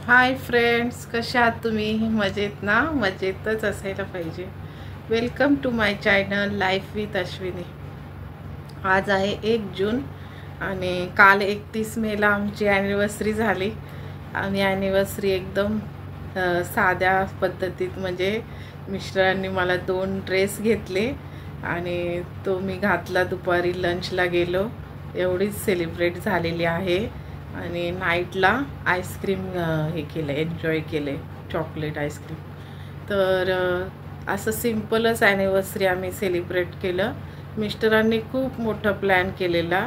Hi friends, कशा आहात तुम्ही? मजेत ना? मजेतच असायला पाहिजे. Welcome to my channel life with Ashwini. आज आहे 1 जून आणि काल 31 मेला आमची ॲनिव्हर्सरी झाली. आणि ॲनिव्हर्सरी एकदम साध्या पद्धतीत, म्हणजे मिस्टरांनी मला 2 ड्रेस घेतले आणि तो मी घातला. दुपारी लंचला गेलो, एवढीच सेलिब्रेट झालेली आहे. आणि नाईटला आईस्क्रीम हे केलं, एन्जॉय केले, चॉकलेट आईस्क्रीम. तर असं सिम्पलच ॲनिव्हर्सरी आम्ही सेलिब्रेट केलं. मिस्टरांनी खूप मोठा प्लॅन केलेला,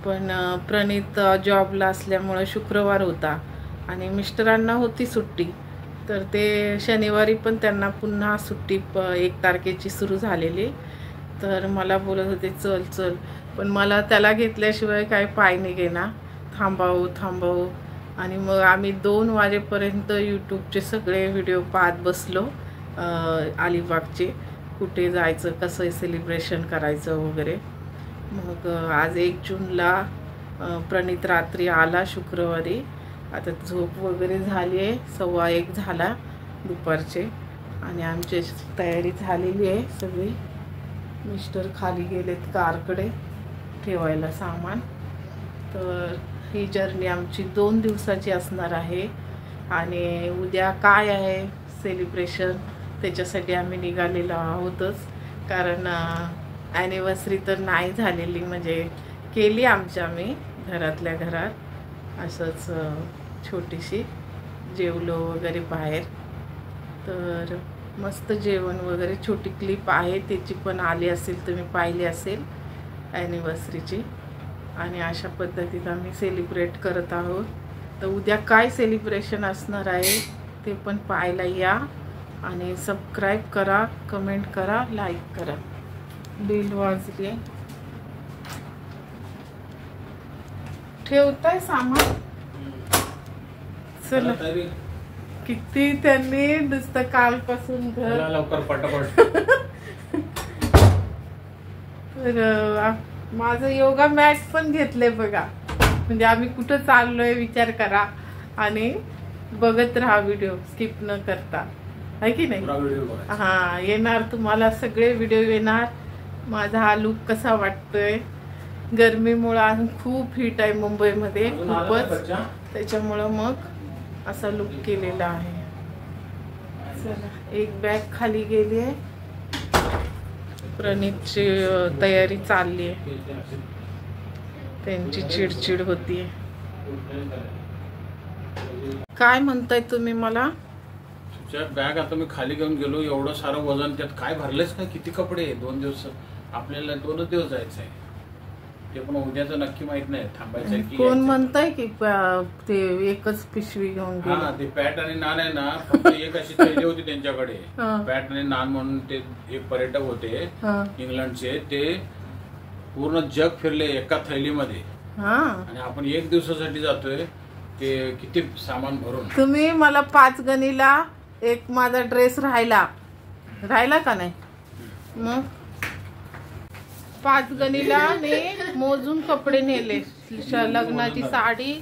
पण प्रणित जॉबला असल्यामुळं शुक्रवार होता आणि मिस्टरांना होती सुट्टी. तर ते शनिवारी पण त्यांना पुन्हा सुट्टी 1 तारखेची सुरू झालेली. तर मला बोलत होते चल चल, पण मला त्याला घेतल्याशिवाय काय पाय निघेना. थांबावं. आणि मग आम्ही 2 वाजेपर्यंत यूट्यूबचे सगळे व्हिडिओ पाहत बसलो. अलिबागचे कुठे जायचं, कसं सेलिब्रेशन करायचं वगैरे. मग आज 1 जूनला प्रणित रात्री आला शुक्रवारी. आता झोप वगैरे झाली आहे, 1:15 झाला दुपारचे. आणि आमची तयारी झालेली आहे सगळी. मिस्टर खाली गेलेत कारकडे ठेवायला सामान. तर ही जर्नी आमची 2 दिवसाची असणार आहे. आणि उद्या काय आहे सेलिब्रेशन, त्याच्यासाठी आम्ही निघालेलो आहोतच. कारण ॲनिव्हर्सरी तर नाही झालेली, म्हणजे केली आम्ही घरातल्या घरात असंच छोटीशी. जेवलो वगैरे बाहेर. तर मस्त जेवण वगैरे, छोटी क्लिप आहे त्याची पण आली असेल, तुम्ही पाहिली असेल ॲनिव्हर्सरीची. आणि अशा पद्धतीत आम्ही सेलिब्रेट करत आहोत. तर उद्या काय सेलिब्रेशन असणार आहे ते पण पाहायला या. आणि सबस्क्राईब करा, कमेंट करा, लाईक करा. बेल वाजली, ठेवताय सामान. चला, किती त्यांनी नुसतं कालपासून घर लवकर पटापट. तर माझं योगा मॅट पण घेतलंय बघा. म्हणजे आम्ही कुठं चाललोय विचार करा आणि बघत राहा, व्हिडिओ स्किप न करता, आहे की नाही? हा, येणार तुम्हाला सगळे व्हिडिओ येणार. माझा हा लुक कसा वाटतोय, गरमीमुळे खूप हीट आहे मुंबईमध्ये खूपच, त्याच्यामुळं मग असा लुक केलेला आहे. चला, एक बॅग खाली गेली आहे. प्रणितची तयारी चालली आहे, त्यांची चिडचिड होतीये. काय म्हणताय तुम्ही मला? तुझ्या बॅग आता मी खाली घेऊन गेलो, एवढं सारं वजन त्यात काय भरलेस काय? किती कपडे? 2 दिवस आपल्याला 2च दिवस जायचं आहे. ते पण उद्याचं नक्की माहित नाही, थांबायचं की. कोण म्हणताय की ते एकच पिशवी घेऊन गेले? हा, ते पॅट आणि नान आहे ना, फक्त एक अशी थैली होती त्यांच्याकडे. पॅट आणि नान म्हणून ते एक पर्यटक होते इंग्लंडचे, ते पूर्ण जग फिरले एका थैलीमध्ये. आणि आपण 1 दिवसासाठी जातोय, ते किती सामान भरून. तुम्ही मला 5 गणीला एक माझा ड्रेस राहिला का नाही? मग 5 गणीला मी मोजून कपडे नेले. लग्नाची साडी,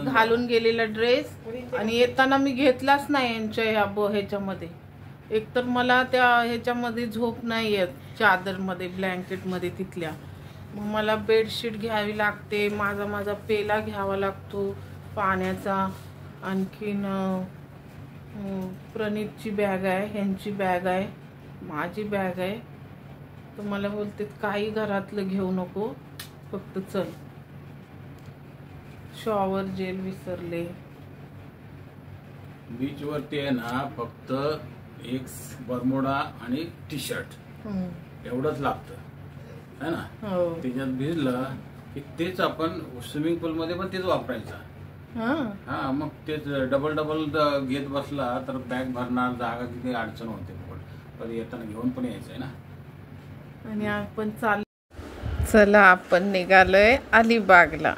घालून गेलेला ड्रेस. आणि येताना मी घेतलाच नाही यांच्या ह्याच्यामध्ये. एकतर मला त्या ह्याच्यामध्ये झोप नाही येत, चादरमध्ये, ब्लँकेटमध्ये तिथल्या. मग मला बेडशीट घ्यावी लागते, माझा पेला घ्यावा लागतो पाण्याचा. आणखीन प्रणितची बॅग आहे, ह्यांची बॅग आहे, माझी बॅग आहे. तर मला बोलते काही घरातलं घेऊ नको, फक्त चल. शॉवर जेल विसरले. बीच वरती आहे ना, फक्त एक बरमुडा आणि टी शर्ट एवढंच लागतं, है ना? त्याच्यात भिजलं की तेच आपण स्विमिंग पूल मध्ये पण तेच वापरायचं. हा, मग तेच डबल घेत बसला तर बॅग भरणार, जागा किती अडचण होते. पण येताना घेऊन पण यायचंय ना. आणि आपण चला, आपण निघालोय अलिबागला.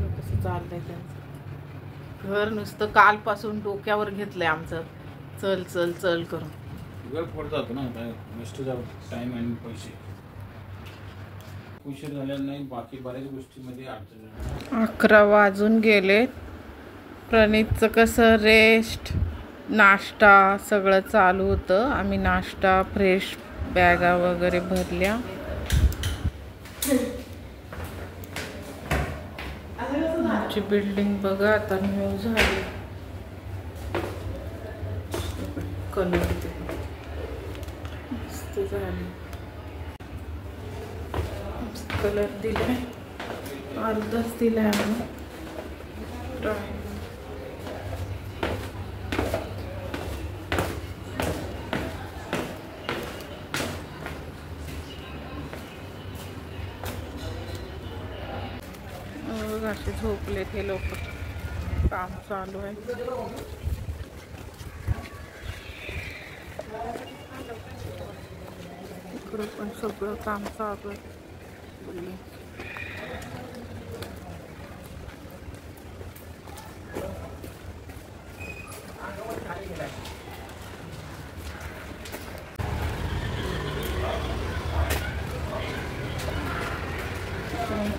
कसं चाललंय त्यांचं घर, नुसतं कालपासून डोक्यावर घेतलंय आमचं. चल चल चल करून. वेळ पडत जातो ना, काय वेस्ट जातो टाइम आणि पैसे. उशीर झालेला नाही, बाकी बऱ्याच गोष्टीमध्ये अडचण. 11 वाजून गेले. प्रणीतचं कसं रेस्ट नाश्ता सगळं चालू होतं. आम्ही नाश्ता फ्रेश बॅगा वगैरे भरल्या. आमची बिल्डिंग बघा आता न्यू झाली. कलर मस्त झाली. कलर दिलाय, अर्धाच दिलाय आम्ही. असे झोपले हे लोक. काम चालू आहे. इकडे पण सगळं काम चालू आहे.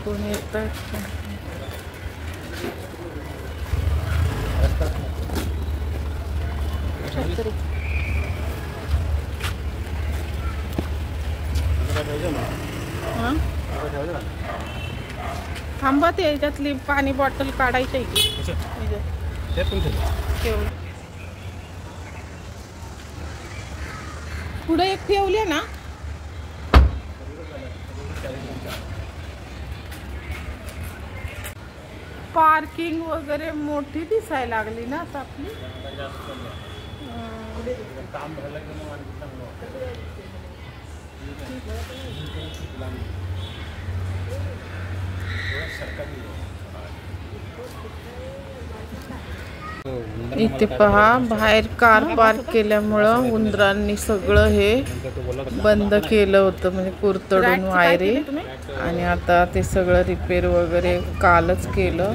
कोण येतात थांबा. ते याच्यातली पाणी बॉटल काढायची आहे की पुढे एक ठेवली ना. पार्किंग वगैरे मोठी दिसायला लागली ना आता आपली. इथे पहा, बाहेर कार पार्क केल्यामुळं उंदरांनी सगळं हे बंद केलं होतं, म्हणजे कुरतडून वायरी. आणि आता ते सगळं रिपेअर वगैरे कालच केलं.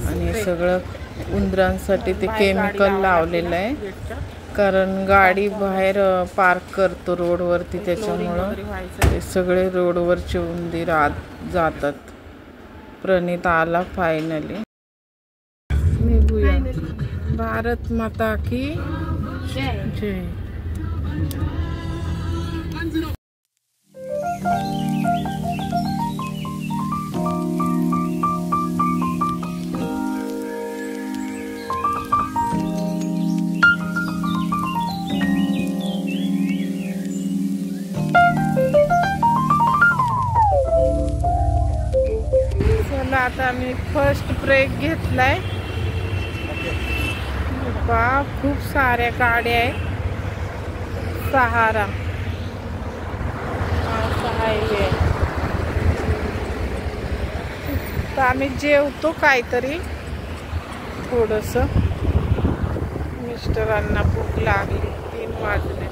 आणि हे सगळं उंदरांसाठी ते केमिकल लावलेलं आहे, कारण गाडी बाहेर पार्क करतो रोडवरती, त्याच्यामुळं ते सगळे रोडवरचे उंदीर आत जातात. प्रणीत आला फायनली. निघूया. भारत माता की जय. चला आता आम्ही फर्स्ट ब्रेक घेतलाय. खूप साऱ्या गाड्या आहेत. सहारा हायवे. तर आम्ही जेवतो काहीतरी थोडंसं. मिस्टरांना भूक लागली. 3 वाजले.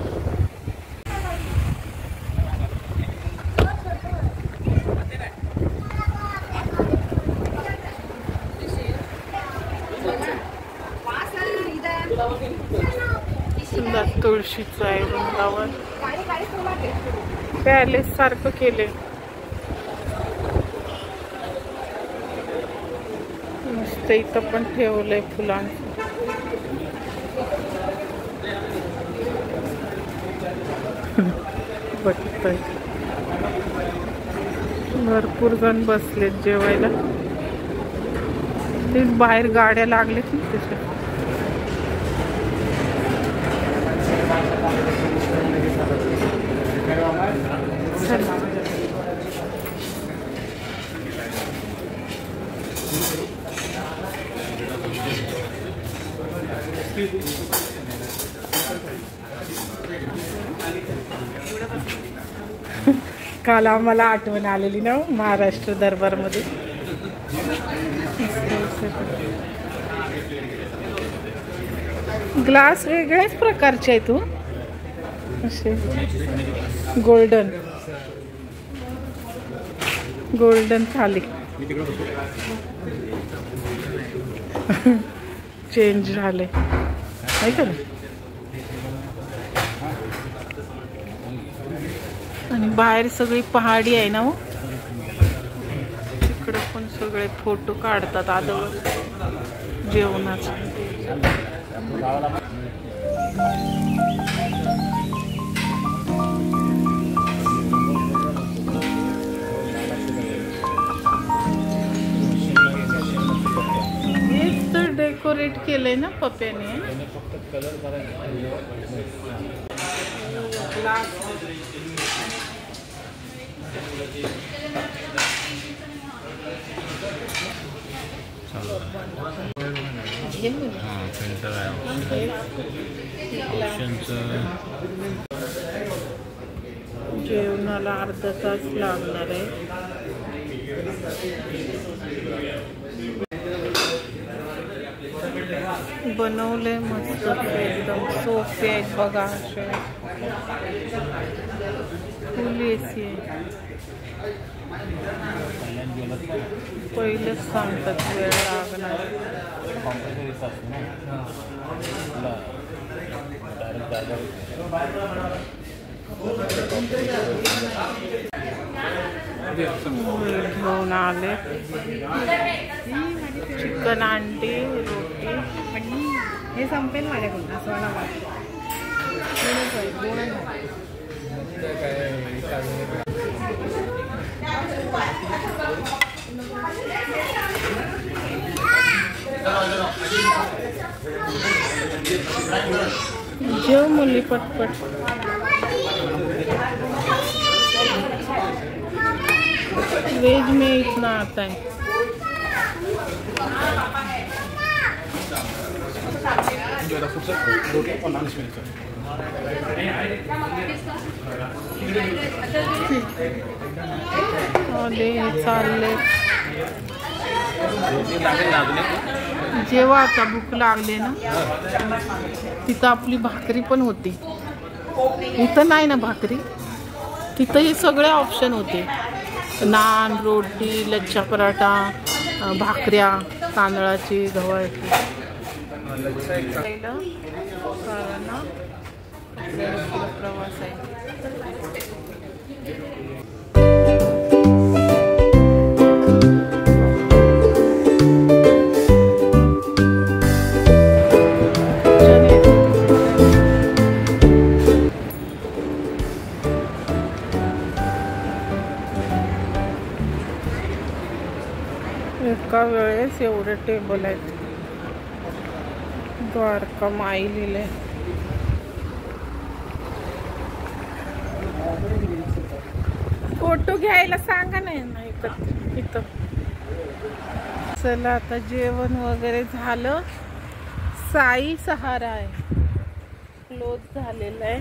सुंदर तुळशीचं आहे वृंदावन. पॅलेस सारखं केले. मस्त इथं पण ठेवलंय फुलांचं. बघतोय भरपूर जण बसलेत जेवायला. तेच बाहेर गाड्या लागलेत ना त्याच्या. काल आम्हाला आठवण आलेली ना महाराष्ट्र दरबारमध्ये. ग्लास वेगळ्याच प्रकारचे आहे. तू असे गोल्डन गोल्डन थाली चेंज झाले आहे का. आणि बाहेर सगळी पहाडी आहे ना हो. तिकडे पण सगळे फोटो काढतात आदळ जेवणाचे. हेच तर डेकोरेट केलंय ना पप्प्याने. जेवणाला अर्धा तास लागणार आहे. बनवले मस्त एकदम. सोफे आहेत बघा असे. फुल एसी आहे. पहिलेच सांगतात वेळ लागणार. घेऊन आले चिकन अंडी रोटी. हे संपेल माझ्याकडून असं मला वाटतं. जेव मुली पटपट. वेज में इतना आता है. चालले जेव्हा आता भूक लागले ना तिथं आपली भाकरी पण होती. इथं नाही ना भाकरी. तिथं हे सगळे ऑप्शन होते. नान, रोटी, लच्छा पराठा, भाकऱ्या तांदळाची, गव्हाची. प्रवास आहे. एका वेळेस एवढे टेबल आहेत. द्वारका माई लिहिले. फोटो घ्यायला सांगा नाही ना इथं. चला आता जेवण वगैरे झालं. साई सहारा आहे. क्लोज झालेला आहे.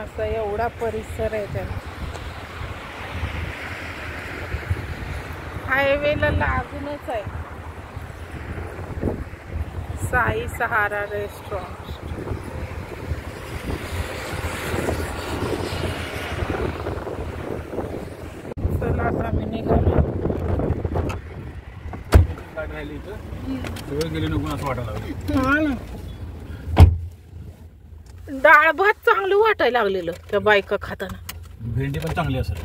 असा एवढा परिसर आहे त्याचा. हायवेला लागूनच आहे साई सहारा रेस्टॉरंट. चला आता आम्ही निघालो. हा ना. डाळ भात चांगलं वाटायला लागलेलं त्या बायका खाताना. भेंडी पण चांगली असेल.